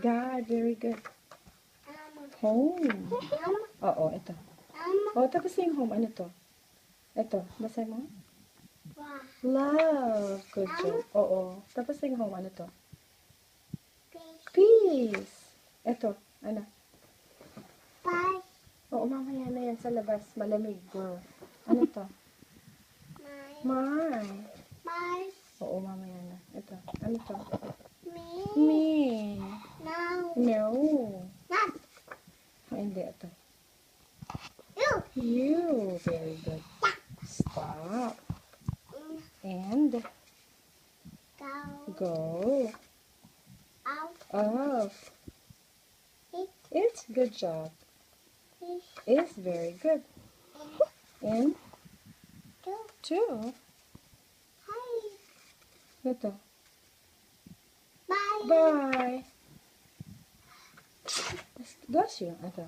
God, very good. Home. Oo, ito. Oh, tapos yung home, ano to? Ito, basa mo? Love. Good job. Oo. Tapos yung home, ano to? Peace. Ito, ano? Oo, mamaya na yan sa labas. Malamig. Go. Ano to? My. Oo, mamaya na. Ito. Ano to? Me. No. Oh, hindi. Ito. You. Very good. Stop. And go. Off. It's good job. It's very good. And two. Ito. Bye. Bless you. Ito.